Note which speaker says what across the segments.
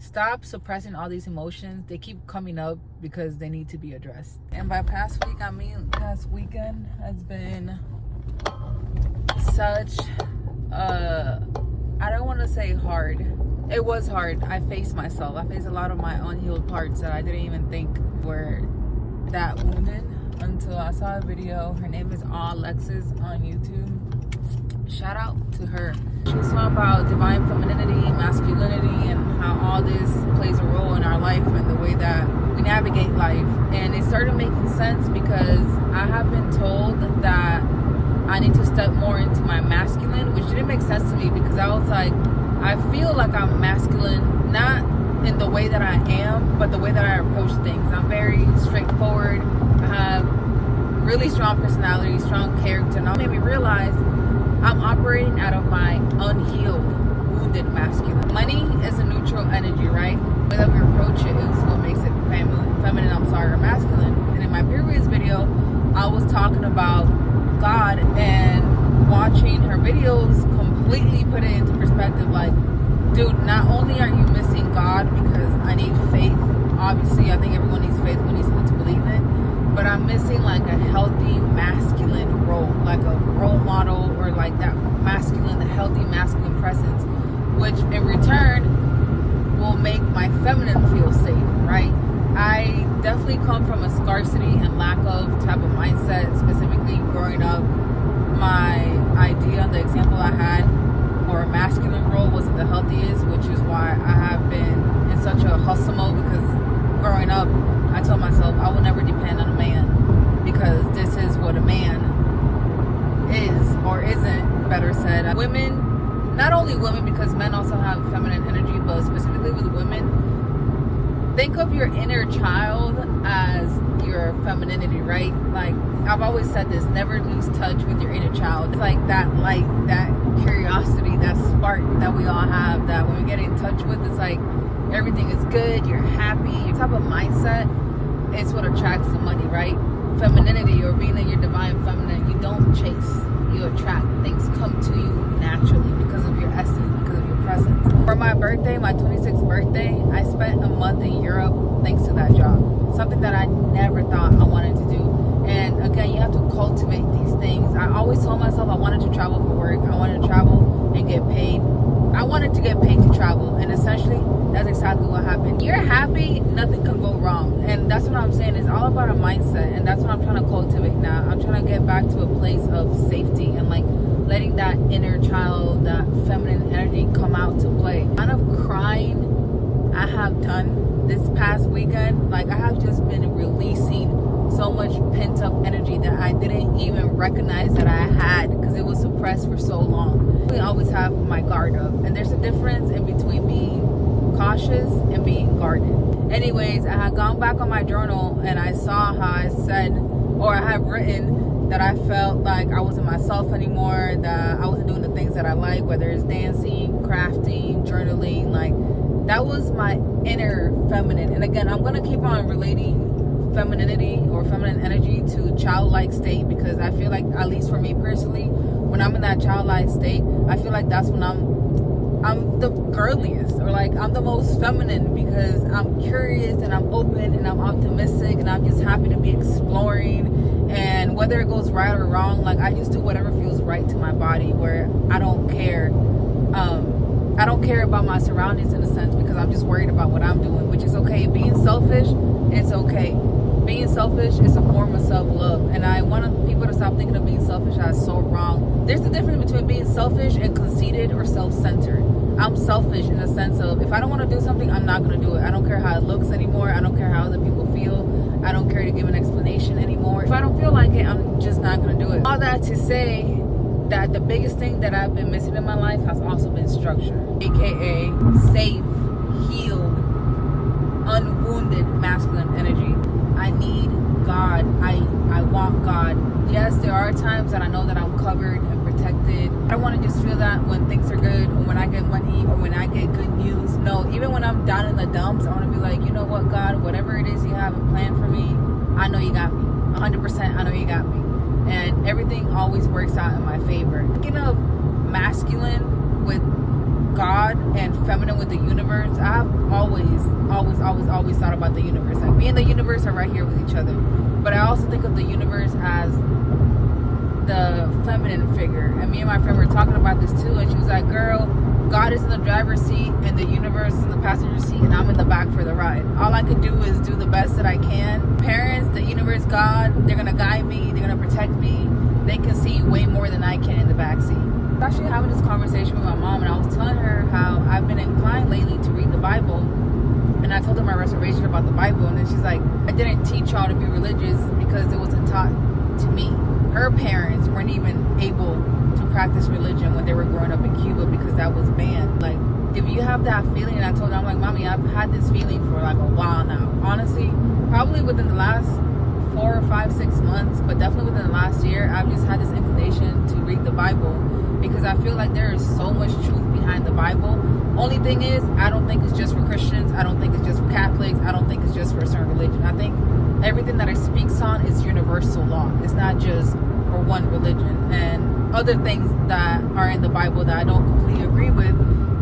Speaker 1: stop suppressing all these emotions. They keep coming up because they need to be addressed. And by past week, I mean past weekend has been such I don't want to say hard. It was hard. I faced myself. I faced a lot of my unhealed parts that I didn't even think were that wounded until I saw a video. Her name is Alexis on YouTube. Shout out to her. She was talking about divine femininity, masculinity, and how all this plays a role in our life and the way that we navigate life. And it started making sense because I have been told that I need to step more into my masculine, which didn't make sense to me because I was like, I feel like I'm masculine, not in the way that I am, but the way that I approach things. I'm very straightforward. I have really strong personality, strong character. And it made me realize I'm operating out of my unhealed, wounded masculine. Money is a neutral energy, right? The way that we approach it is what makes it feminine, or masculine. And in my previous video, I was talking about God and watching her videos completely put it into perspective. Like, dude, not only are you missing God because I need faith. Obviously, I think everyone needs faith when needs to believe it. But I'm missing like a healthy masculine role, like a role model, or like that masculine, the healthy masculine presence, which in return will make my feminine feel safe, right? I definitely come from a scarcity and lack of type of mindset, specifically growing up. My idea, the example I had for a masculine role wasn't the healthiest, which is why I have been in such a hustle mode, because growing up, I told myself I will never depend on a man because this is what a man is or isn't, better said. Women, not only women, because men also have feminine energy, but specifically with women, think of your inner child as your femininity, right? Like, I've always said this, never lose touch with your inner child. It's like that light, that curiosity, that spark that we all have, that when we get in touch with, it's like everything is good, you're happy. Your type of mindset is what attracts the money, right? Femininity, or being in your divine feminine, you don't chase, you attract. Things come to you naturally because of your essence, because of your presence. For my birthday, my 26th birthday, I spent a month in Europe thanks to that job. Something that I never thought I wanted to do. And again, you have to cultivate these things. I always told myself I wanted to travel for work. I wanted to travel and get paid. I wanted to get paid to travel, and essentially that's exactly what happened. You're happy, nothing can go wrong. And that's what I'm saying. It's all about a mindset, and that's what I'm trying to cultivate now. I'm trying to get back to a place of safety and like letting that inner child, that feminine energy come out to play. The kind of crying I have done this past weekend, like I have just been releasing so much pent up energy that I didn't even recognize that I had because it was suppressed for so long. I always have my guard up, and there's a difference in between being cautious and being guarded. Anyways, I had gone back on my journal and I saw how I said, or I had written that I felt like I wasn't myself anymore, that I wasn't doing the things that I like, whether it's dancing, crafting, journaling. Like, that was my inner feminine. And again, I'm gonna keep on relating femininity or feminine energy to childlike state, because I feel like, at least for me personally, when I'm in that childlike state, I feel like that's when I'm the girliest, or like I'm the most feminine, because I'm curious and I'm open and I'm optimistic and I'm just happy to be exploring. And whether it goes right or wrong, like I just do whatever feels right to my body, where I don't care. I don't care about my surroundings in a sense, because I'm just worried about what I'm doing, which is okay. Being selfish, it's okay. Being selfish is a form of self-love, and I want people to stop thinking of being selfish as so wrong. There's a difference between being selfish and conceited or self-centered. I'm selfish in the sense of, if I don't want to do something, I'm not going to do it. I don't care how it looks anymore. I don't care how other people feel. I don't care to give an explanation anymore. If I don't feel like it, I'm just not going to do it. All that to say that the biggest thing that I've been missing in my life has also been structure, aka safe, healed, unwounded masculine energy. I need God. I want God. Yes, there are times that I know that I'm covered and protected. I don't want to just feel that when things are good, or when I get money, or when I get good news. No, even when I'm down in the dumps, I want to be like, you know what, God, whatever it is you have a plan for me, I know you got me. 100%, I know you got me. And everything always works out in my favor. Speaking of masculine with God and feminine with the universe, I've always thought about the universe. Like, me and the universe are right here with each other. But I also think of the universe as the feminine figure. And me and my friend were talking about this too, and she was like, girl, God is in the driver's seat and the universe is in the passenger seat, and I'm in the back for the ride. All I can do is do the best that I can. Parents, the universe, God, they're gonna guide me, they're gonna protect me. They can see way more than I can in the back seat. I was actually having this conversation with my mom, and I was telling her how I've been inclined lately to read the Bible. And I told her my reservation about the Bible, and then she's like, I didn't teach y'all to be religious because it wasn't taught to me. Her parents weren't even able to practice religion when they were growing up in Cuba because that was banned. Like, if you have that feeling, and I told her, I'm like, Mommy, I've had this feeling for like a while now. Honestly, probably within the last 4 or 5, 6 months, but definitely within the last year, I've just had this inclination to read the Bible because I feel like there is so much truth behind the Bible. Only thing is, I don't think it's just for Christians. I don't think it's just for Catholics. I don't think it's just for a certain religion. I think everything that it speaks on is universal law. It's not just for one religion. And other things that are in the Bible that I don't completely agree with,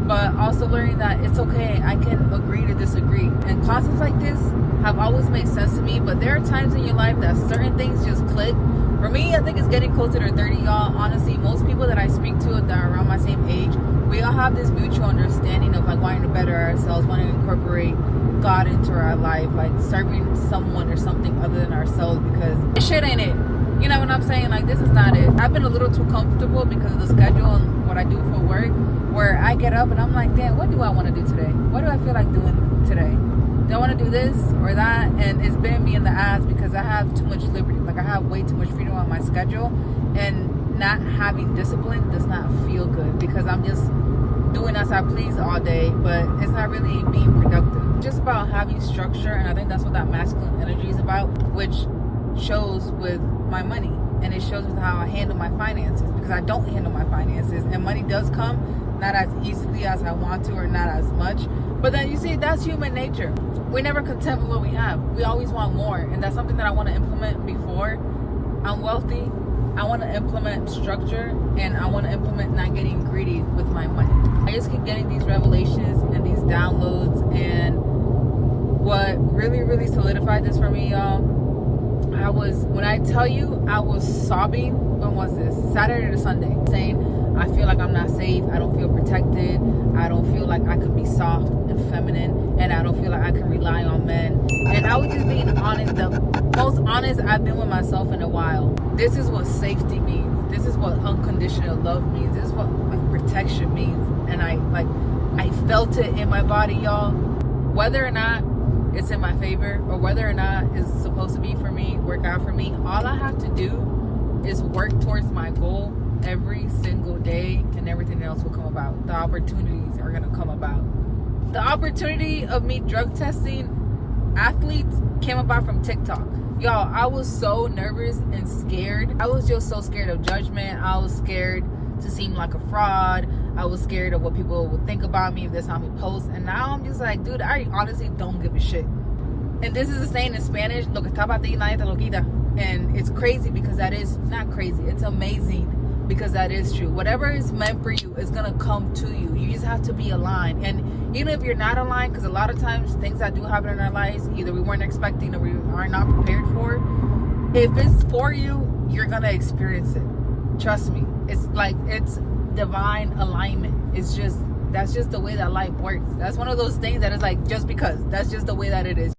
Speaker 1: but also learning that it's okay. I can agree to disagree. And concepts like this have always made sense to me, but there are times in your life that certain things just click. For me, I think it's getting closer to 30, y'all. Honestly, most people that I speak to that are around my same age, we all have this mutual understanding of like wanting to better ourselves, wanting to incorporate God into our life, like serving someone or something other than ourselves, because this shit ain't it. You know what I'm saying? Like, this is not it. I've been a little too comfortable because of the schedule and what I do for work, where I get up and I'm like, damn, what do I want to do today? What do I feel like doing today? Do I want to do this or that? And it's been me in the ass because I have too much liberty. Like, I have way too much freedom on my schedule, and not having discipline does not feel good because I'm just doing as I please all day, but it's not really being productive. It's just about having structure, and I think that's what that masculine energy is about, which shows with my money, and it shows with how I handle my finances, because I don't handle my finances, and money does come not as easily as I want to, or not as much. But then you see, that's human nature. We're never content with what we have. We always want more, and that's something that I want to implement before I'm wealthy. I want to implement structure, and I want to implement not getting greedy with my money. I just keep getting these revelations and these downloads, and what really solidified this for me, y'all, when I tell you, I was sobbing. When was this? Saturday to Sunday, saying I feel like I'm not safe, I don't feel protected, I don't feel like I could be soft and feminine, and I don't feel like I can rely on men. And I was just being honest, the most honest I've been with myself in a while. This is what safety means. This is what unconditional love means. This is what like protection means. And I felt it in my body, y'all. Whether or not it's in my favor, or whether or not it's supposed to be for me, work out for me, all I have to do is work towards my goal every single day, and everything else will come about. The opportunities are gonna come about. The opportunity of me drug testing athletes came about from TikTok. Y'all, I was so nervous and scared. I was just so scared of judgment. I was scared to seem like a fraud. I was scared of what people would think about me if they saw me post. And now I'm just like, dude, I honestly don't give a shit. And this is a saying in Spanish, lo que está para ti, nadie te lo quita. And it's crazy because that is not crazy. It's amazing because that is true. Whatever is meant for you is going to come to you. You just have to be aligned. And even if you're not aligned, because a lot of times things that do happen in our lives, either we weren't expecting or we are not prepared for, if it's for you, you're going to experience it. Trust me. It's divine alignment. That's just the way that life works. That's one of those things that is like, just because. That's just the way that it is.